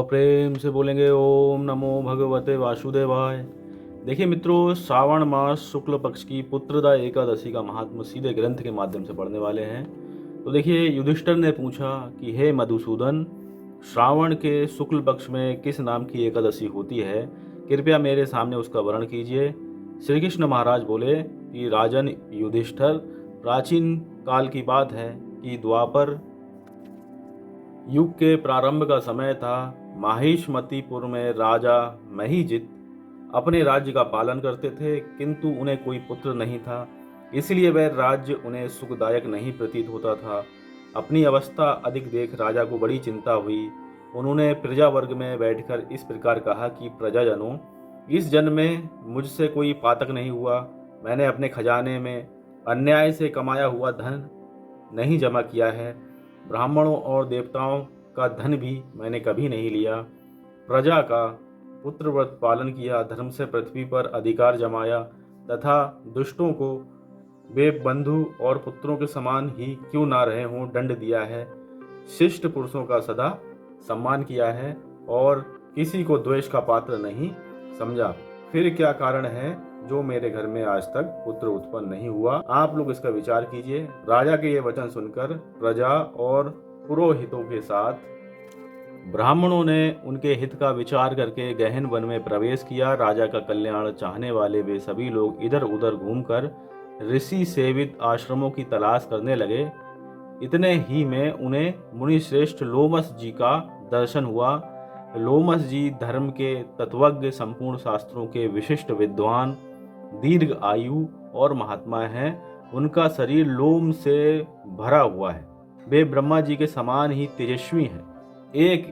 और प्रेम से बोलेंगे ओम नमो भगवते वासुदेवाय। देखिए मित्रों, श्रावण मास शुक्ल पक्ष की पुत्रदा एकादशी का महात्म सीधे ग्रंथ के माध्यम से पढ़ने वाले हैं। तो देखिए, युधिष्ठिर ने पूछा कि हे मधुसूदन, श्रावण के शुक्ल पक्ष में किस नाम की एकादशी होती है? कृपया मेरे सामने उसका वर्णन कीजिए। श्री कृष्ण महाराज बोले कि राजन युधिष्ठिर, प्राचीन काल की बात है कि द्वापर युग के प्रारंभ का समय था। माहिष्मतिपुर में राजा महिजित अपने राज्य का पालन करते थे, किंतु उन्हें कोई पुत्र नहीं था, इसलिए वह राज्य उन्हें सुखदायक नहीं प्रतीत होता था। अपनी अवस्था अधिक देख राजा को बड़ी चिंता हुई। उन्होंने प्रजा वर्ग में बैठकर इस प्रकार कहा कि प्रजाजनों, इस जन्म में मुझसे कोई पातक नहीं हुआ। मैंने अपने खजाने में अन्याय से कमाया हुआ धन नहीं जमा किया है। ब्राह्मणों और देवताओं का धन भी मैंने कभी नहीं लिया। प्रजा का पुत्रव्रत पालन किया, धर्म से पृथ्वी पर अधिकार जमाया तथा दुष्टों को वे बंधु और पुत्रों के समान ही क्यों ना रहे हों दंड दिया है। शिष्ट पुरुषों का सदा सम्मान किया है और किसी को द्वेष का पात्र नहीं समझा। फिर क्या कारण है जो मेरे घर में आज तक पुत्र उत्पन्न नहीं हुआ? आप लोग इसका विचार कीजिए। राजा के ये वचन सुनकर प्रजा और पुरोहितों के साथ ब्राह्मणों ने उनके हित का विचार करके गहन वन में प्रवेश किया। राजा का कल्याण चाहने वाले वे सभी लोग इधर उधर घूमकर ऋषि सेवित आश्रमों की तलाश करने लगे। इतने ही में उन्हें मुनिश्रेष्ठ लोमस जी का दर्शन हुआ। लोमस जी धर्म के तत्वज्ञ, संपूर्ण शास्त्रों के विशिष्ट विद्वान, दीर्घ आयु और महात्मा हैं। उनका शरीर लोम से भरा हुआ है। वे ब्रह्मा जी के समान ही तेजस्वी हैं। एक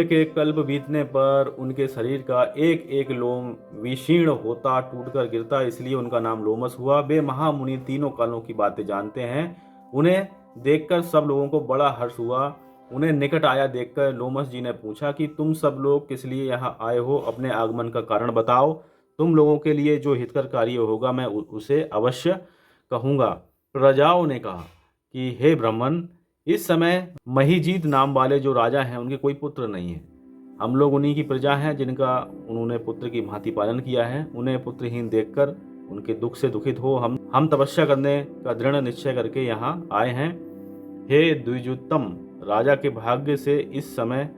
एक कल्प बीतने पर उनके शरीर का एक एक लोम विशीर्ण होता, टूटकर गिरता, इसलिए उनका नाम लोमस हुआ। वे महामुनि तीनों कालों की बातें जानते हैं। उन्हें देखकर सब लोगों को बड़ा हर्ष हुआ। उन्हें निकट आया देखकर लोमस जी ने पूछा कि तुम सब लोग किस लिए यहाँ आए हो? अपने आगमन का कारण बताओ। तुम लोगों के लिए जो हितकर कार्य होगा मैं उसे अवश्य कहूँगा। प्रजाओं ने कहा कि हे ब्राह्मण, इस समय महिजीत नाम वाले जो राजा हैं उनके कोई पुत्र नहीं है। हम लोग उन्हीं की प्रजा हैं जिनका उन्होंने पुत्र की भांति पालन किया है। उन्हें पुत्रहीन देखकर उनके दुख से दुखित हो हम तपस्या करने का दृढ़ निश्चय करके यहाँ आए हैं। हे द्विजोत्तम, राजा के भाग्य से इस समय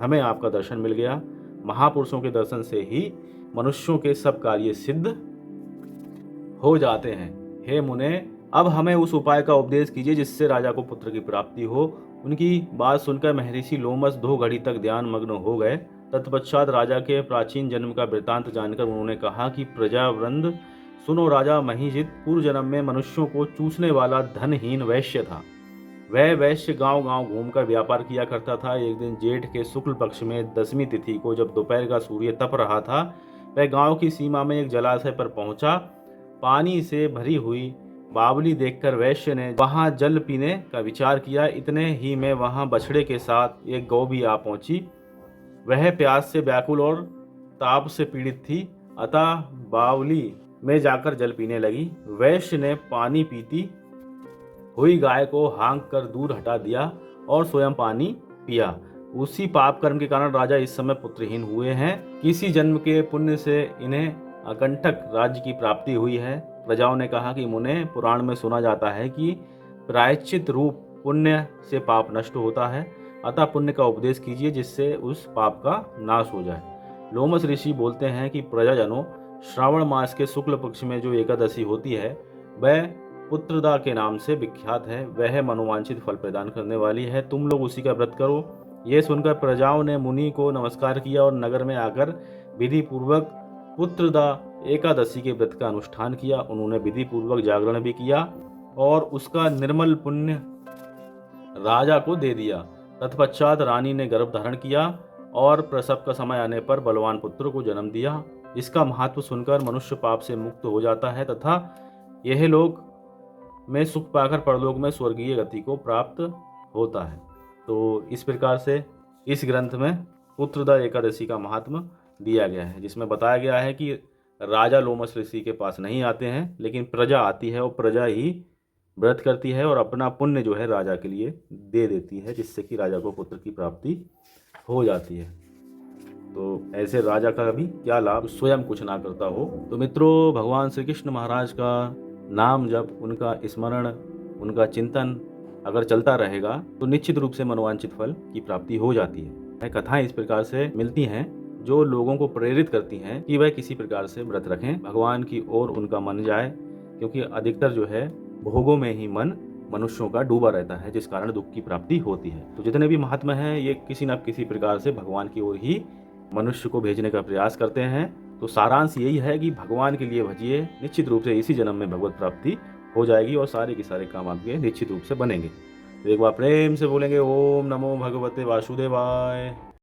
हमें आपका दर्शन मिल गया। महापुरुषों के दर्शन से ही मनुष्यों के सब कार्य सिद्ध हो जाते हैं। हे मुने, अब हमें उस उपाय का उपदेश कीजिए जिससे राजा को पुत्र की प्राप्ति हो। उनकी बात सुनकर महर्षि लोमस 2 घड़ी तक ध्यान मग्न हो गए। तत्पश्चात राजा के प्राचीन जन्म का वृतांत जानकर उन्होंने कहा कि प्रजावृंद सुनो, राजा महिजित पूर्व जन्म में मनुष्यों को चूसने वाला धनहीन वैश्य था। वह वैश्य गांव गांव घूमकर व्यापार किया करता था। एक दिन जेठ के शुक्ल पक्ष में 10वीं तिथि को जब दोपहर का सूर्य तप रहा था, वह गांव की सीमा में एक जलाशय पर पहुंचा। पानी से भरी हुई बावली देखकर वैश्य ने वहां जल पीने का विचार किया। इतने ही में वहां बछड़े के साथ एक गौ भी आ पहुंची। वह प्यास से व्याकुल और ताप से पीड़ित थी, अतः बावली में जाकर जल पीने लगी। वैश्य ने पानी पीती हुई गाय को हाँक कर दूर हटा दिया और स्वयं पानी पिया। उसी पाप कर्म के कारण राजा इस समय पुत्रहीन हुए हैं। किसी जन्म के पुण्य से इन्हें अकंटक राज्य की प्राप्ति हुई है। प्रजाओं ने कहा कि मुने, पुराण में सुना जाता है कि प्रायश्चित रूप पुण्य से पाप नष्ट होता है, अतः पुण्य का उपदेश कीजिए जिससे उस पाप का नाश हो जाए। लोमस ऋषि बोलते हैं कि प्रजाजनों, श्रावण मास के शुक्ल पक्ष में जो एकादशी होती है वह पुत्रदा के नाम से विख्यात है। वह मनोवांछित फल प्रदान करने वाली है। तुम लोग उसी का व्रत करो। यह सुनकर प्रजाओं ने मुनि को नमस्कार किया और नगर में आकर विधि पूर्वक पुत्रदा एकादशी के व्रत का अनुष्ठान किया। उन्होंने विधि पूर्वक जागरण भी किया और उसका निर्मल पुण्य राजा को दे दिया। तत्पश्चात रानी ने गर्भ धारण किया और प्रसव का समय आने पर बलवान पुत्र को जन्म दिया। इसका महत्व सुनकर मनुष्य पाप से मुक्त हो जाता है तथा यह लोक में सुख पाकर परलोक में स्वर्गीय गति को प्राप्त होता है। तो इस प्रकार से इस ग्रंथ में पुत्रदा एकादशी का महात्म दिया गया है, जिसमें बताया गया है कि राजा लोमस ऋषि के पास नहीं आते हैं, लेकिन प्रजा आती है और प्रजा ही व्रत करती है और अपना पुण्य जो है राजा के लिए दे देती है, जिससे कि राजा को पुत्र की प्राप्ति हो जाती है। तो ऐसे राजा का भी क्या लाभ, स्वयं कुछ ना करता हो। तो मित्रों, भगवान श्री कृष्ण महाराज का नाम जप, उनका स्मरण, उनका चिंतन अगर चलता रहेगा तो निश्चित रूप से मनोवांछित फल की प्राप्ति हो जाती है। कथाएं इस प्रकार से मिलती हैं जो लोगों को प्रेरित करती हैं कि वह किसी प्रकार से व्रत रखें, भगवान की ओर उनका मन जाए, क्योंकि अधिकतर जो है भोगों में ही मन मनुष्यों का डूबा रहता है, जिस कारण दुख की प्राप्ति होती है। तो जितने भी महात्मा हैं ये किसी न किसी प्रकार से भगवान की ओर ही मनुष्य को भेजने का प्रयास करते हैं। तो सारांश यही है कि भगवान के लिए भजिए, निश्चित रूप से इसी जन्म में भगवत प्राप्ति हो जाएगी और सारे के सारे काम आपके निश्चित रूप से बनेंगे। तो एक बार प्रेम से बोलेंगे ओम नमो भगवते वासुदेवाय।